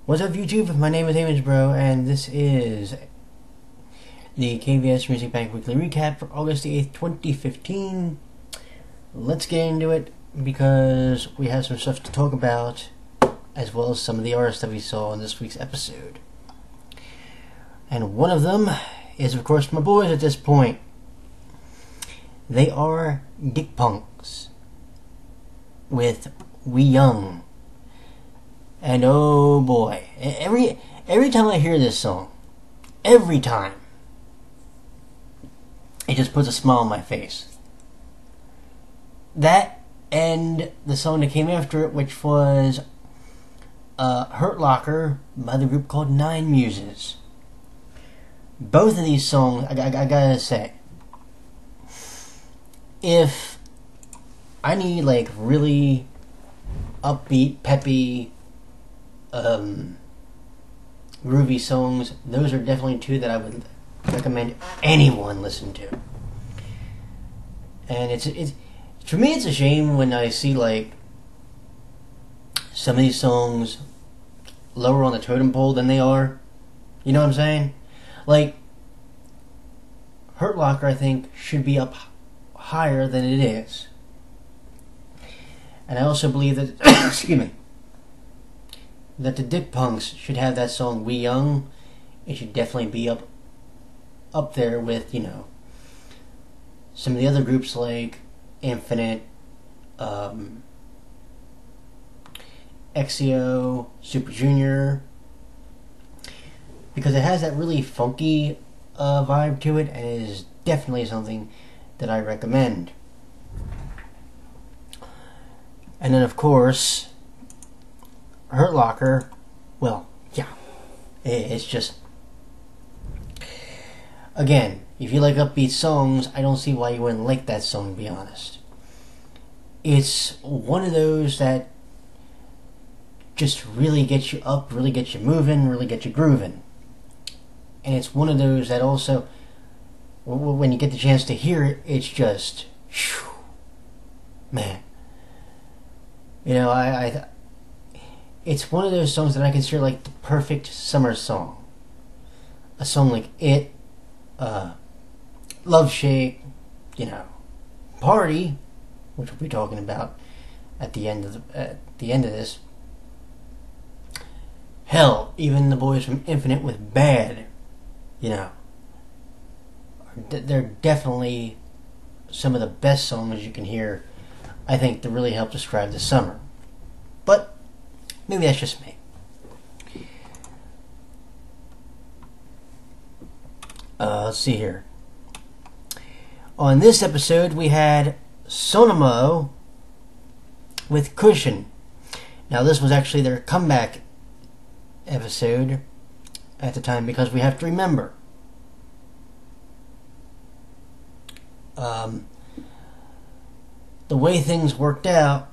What's up, YouTube? My name is Image Bro, and this is the KBS Music Bank Weekly Recap for August the 8th, 2015. Let's get into it because we have some stuff to talk about, as well as some of the artists that we saw in this week's episode. And one of them is, of course, my boys at this point. They are Dick Punks with We Young. And oh boy, every time I hear this song, every time, it just puts a smile on my face. That and the song that came after it, which was Hurt Locker by the group called Nine Muses. Both of these songs, I gotta say, if I need like really upbeat, peppy, groovy songs, those are definitely two that I would recommend anyone listen to. And it's for me, it's a shame when I see like some of these songs lower on the totem pole than they are. You know what I'm saying? Like Hurt Locker, I think, should be up higher than it is. And I also believe that excuse me, that the Dick Punks should have that song We Young. It should definitely be up there with, you know, some of the other groups like Infinite, Exio, Super Junior, because it has that really funky vibe to it, and it is definitely something that I recommend. And then, of course, Hurt Locker, well, yeah, it's just, again, if you like upbeat songs, I don't see why you wouldn't like that song, to be honest. It's one of those that just really gets you up, really gets you moving, really gets you grooving. And it's one of those that also, when you get the chance to hear it, it's just, whew, man. You know, it's one of those songs that I consider like the perfect summer song. A song like It, Love Shake, you know, Party, which we'll be talking about at the end of this. Hell, even the boys from Infinite with Bad, you know, they're definitely some of the best songs you can hear, I think, to really help describe the summer. But maybe that's just me. Let's see here. On this episode, we had Sonamo with Cushion. Now, this was actually their comeback episode at the time, because we have to remember, the way things worked out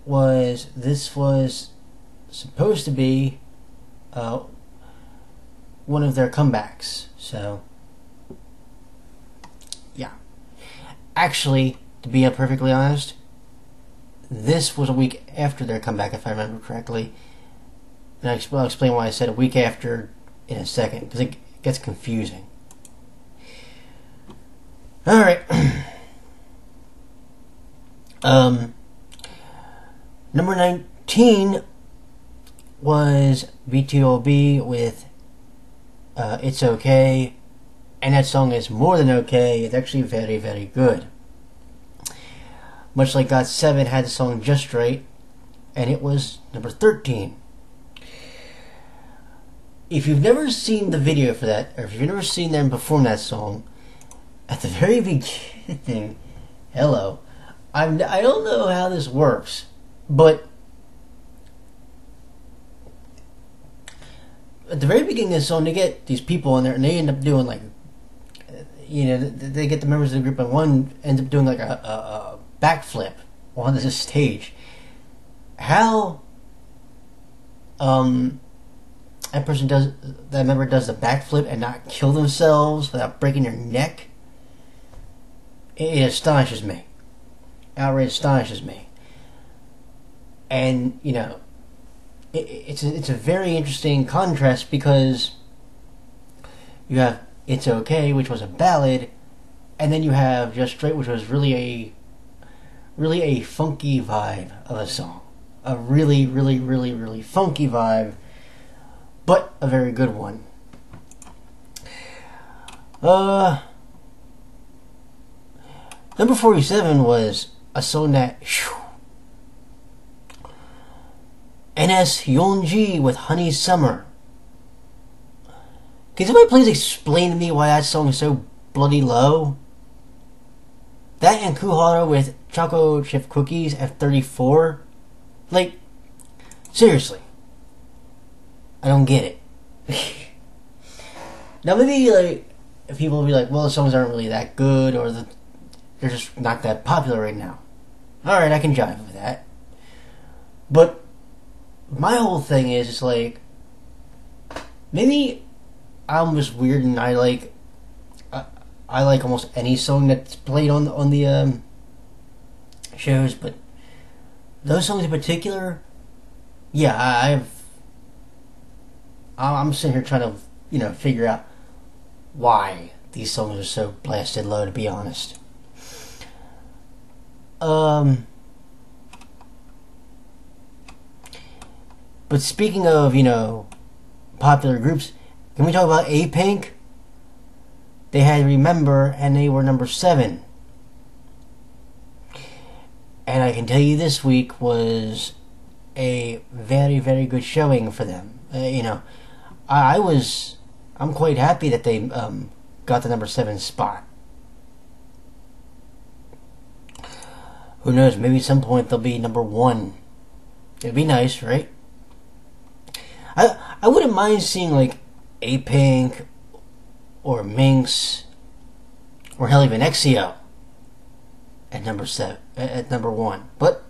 was this was supposed to be one of their comebacks. So, yeah. Actually, to be perfectly honest, this was a week after their comeback, if I remember correctly. And I'll explain why I said a week after in a second, because it gets confusing. Alright. Number 19 was B2OB with It's Okay, and that song is more than okay. It's actually very, very good. Much like GOT7 had the song Just Right, and it was number 13. If you've never seen the video for that, or if you've never seen them perform that song, at the very beginning, hello, I don't know how this works, but at the very beginning of the song, they get these people in there, and they end up doing like, you know, they get the members of the group, and one ends up doing like a backflip on the stage. How that member does the backflip and not kill themselves without breaking their neck, it astonishes me. Outright astonishes me. And, you know, it's a very interesting contrast because you have It's Okay, which was a ballad, and then you have Just Straight, which was really a funky vibe of a song. A really funky vibe, but a very good one. Number 47 was a song that NS Yeonji with Honey Summer. Can somebody please explain to me why that song is so bloody low? That and Kuhara with Choco Chip Cookies at 34? Like, seriously. I don't get it. Now maybe, like, if people will be like, well, the songs aren't really that good, or they're just not that popular right now. Alright, I can jive with that. But my whole thing is, it's like, maybe I'm just weird and I like almost any song that's played on the shows, but those songs in particular, yeah, I'm sitting here trying to figure out why these songs are so blasted low, to be honest. But speaking of popular groups, can we talk about A-Pink? They had Remember, and they were number 7. And I can tell you this week was a very good showing for them. I'm quite happy that they got the number 7 spot. Who knows, maybe at some point they'll be number 1. It'd be nice, right? I wouldn't mind seeing like A-Pink or Minx or hell, even EXIO at number 7, at number 1. But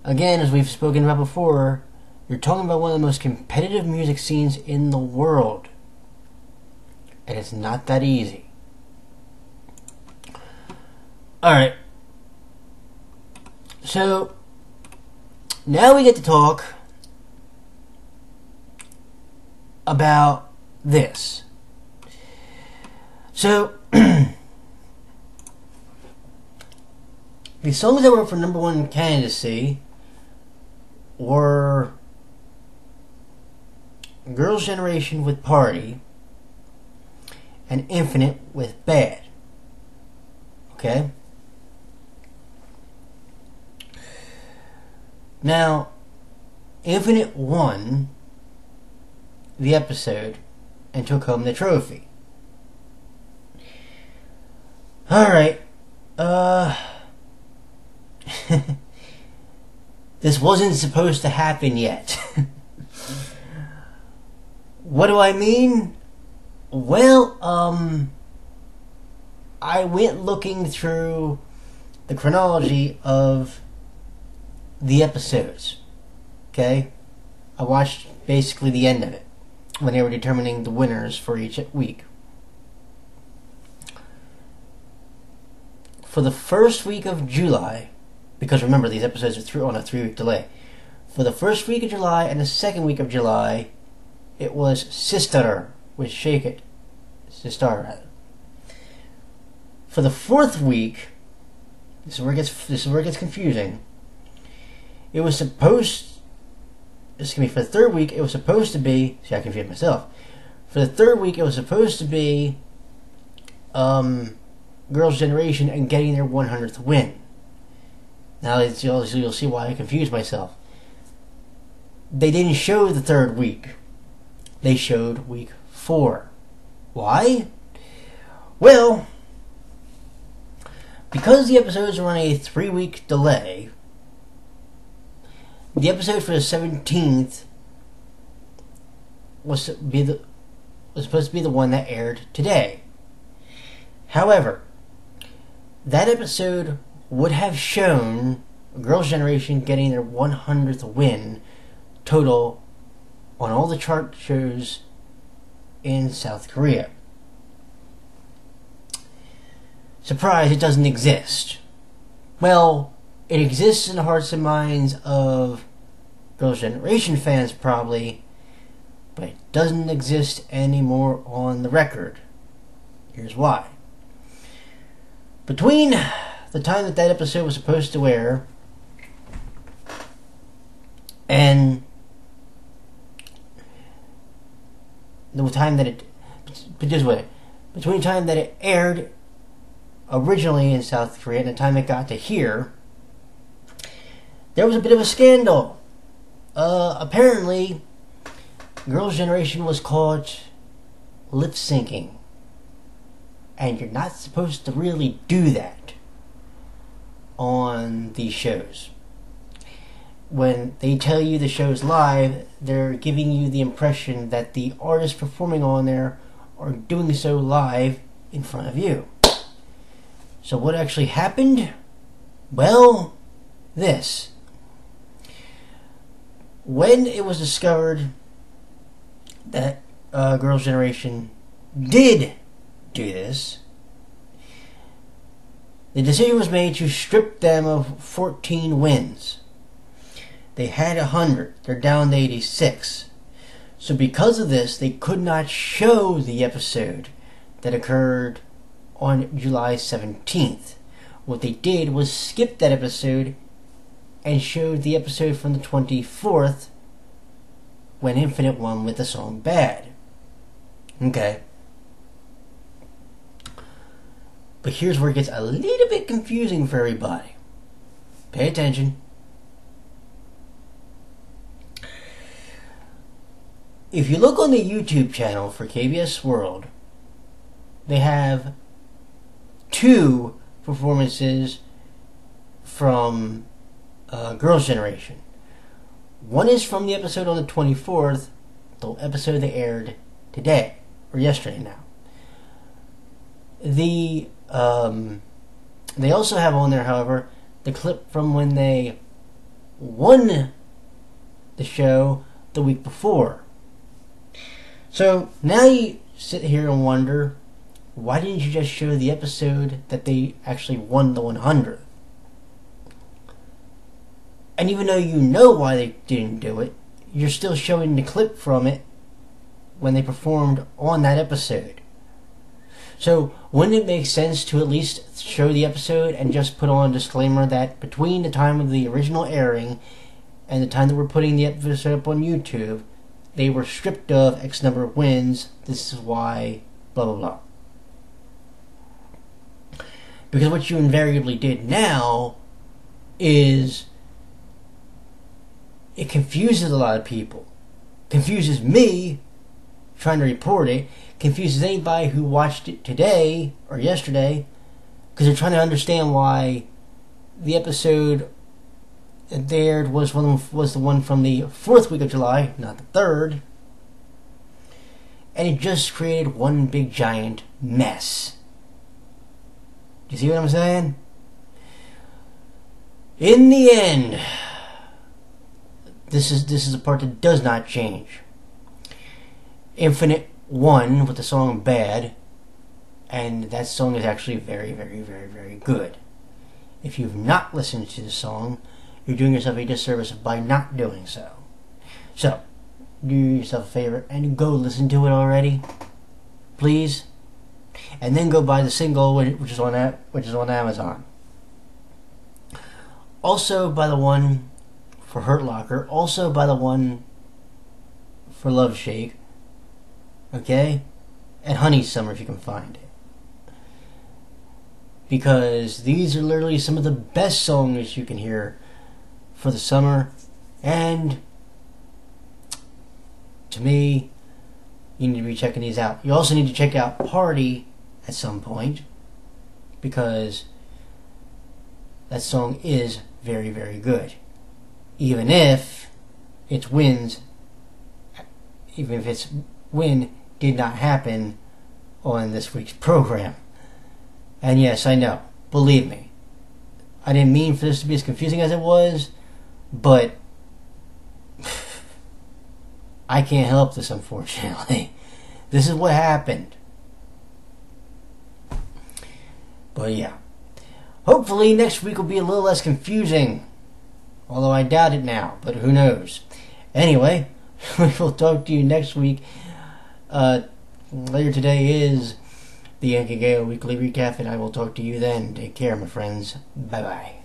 again, as we've spoken about before, you're talking about one of the most competitive music scenes in the world, and it's not that easy. Alright, so now we get to talk about this. So the songs that were for number 1 candidacy were Girls' Generation with Party and Infinite with Bad. Okay? Now, Infinite won the episode and took home the trophy. Alright, this wasn't supposed to happen yet. What do I mean? Well, I went looking through the chronology of the episodes. Okay? I watched basically the end of it when they were determining the winners for each week. For the first week of July, because remember these episodes are on a 3-week delay. For the first week of July and the second week of July, it was Sister with Shake It. Sister, rather. For the fourth week, this is where it gets confusing. It was supposed. For the third week, it was supposed to be. See, I confused myself. For the third week, it was supposed to be Girls' Generation and getting their 100th win. Now you'll see why I confused myself. They didn't show the third week. They showed week 4. Why? Well, because the episodes are on a 3-week delay, the episode for the 17th was supposed to be the one that aired today. However, that episode would have shown Girls' Generation getting their 100th win total on all the chart shows in South Korea. Surprise, it doesn't exist. Well, it exists in the hearts and minds of Girls' Generation fans probably, but it doesn't exist anymore on the record. Here's why. Between the time that episode was supposed to air and the time that it, put this way, between the time that it aired originally in South Korea and the time it got to here, there was a bit of a scandal. Apparently, Girls' Generation was caught lip syncing. And you're not supposed to really do that on these shows. When they tell you the show's live, they're giving you the impression that the artists performing on there are doing so live in front of you. So what actually happened? Well, this. When it was discovered that Girls' Generation did do this, the decision was made to strip them of 14 wins. They had 100. They're down to 86. So because of this, they could not show the episode that occurred on July 17th. What they did was skip that episode and showed the episode from the 24th when Infinite won with the song Bad. Okay. But here's where it gets a little bit confusing for everybody. Pay attention. If you look on the YouTube channel for KBS World, they have 2 performances from Girls' Generation. One is from the episode on the 24th, the episode that aired today, or yesterday now. They also have on there, however, the clip from when they won the show the week before. So now you sit here and wonder, why didn't you just show the episode that they actually won the 100th? And even though you know why they didn't do it, you're still showing the clip from it when they performed on that episode. So wouldn't it make sense to at least show the episode and just put on a disclaimer that between the time of the original airing and the time that we're putting the episode up on YouTube, they were stripped of X number of wins, this is why, blah blah blah. Because what you invariably did now is it confuses a lot of people. Confuses me trying to report it, confuses anybody who watched it today or yesterday, because they're trying to understand why the episode that aired was the one from the 4th week of July, not the 3rd, and it just created one big giant mess. Do you see what I'm saying? In the end, this is the part that does not change. Infinite won with the song Bad, and that song is actually very, very, very, very good. If you've not listened to the song, you're doing yourself a disservice by not doing so. So, do yourself a favor and go listen to it already, please, and then go buy the single, which is on Amazon. Also buy the one for Hurt Locker. Also buy the one for Love Shake. Okay? And Honey Summer if you can find it. Because these are literally some of the best songs you can hear for the summer. And to me, you need to be checking these out. You also need to check out Party at some point, because that song is very, very good. Even if its win did not happen on this week's program. And yes, I know, believe me, I didn't mean for this to be as confusing as it was, but I can't help this, unfortunately. This is what happened. But yeah, hopefully next week will be a little less confusing, although I doubt it now, but who knows. Anyway, we will talk to you next week. Later today is the Yankee Gale Weekly Recap, and I will talk to you then. Take care, my friends. Bye-bye.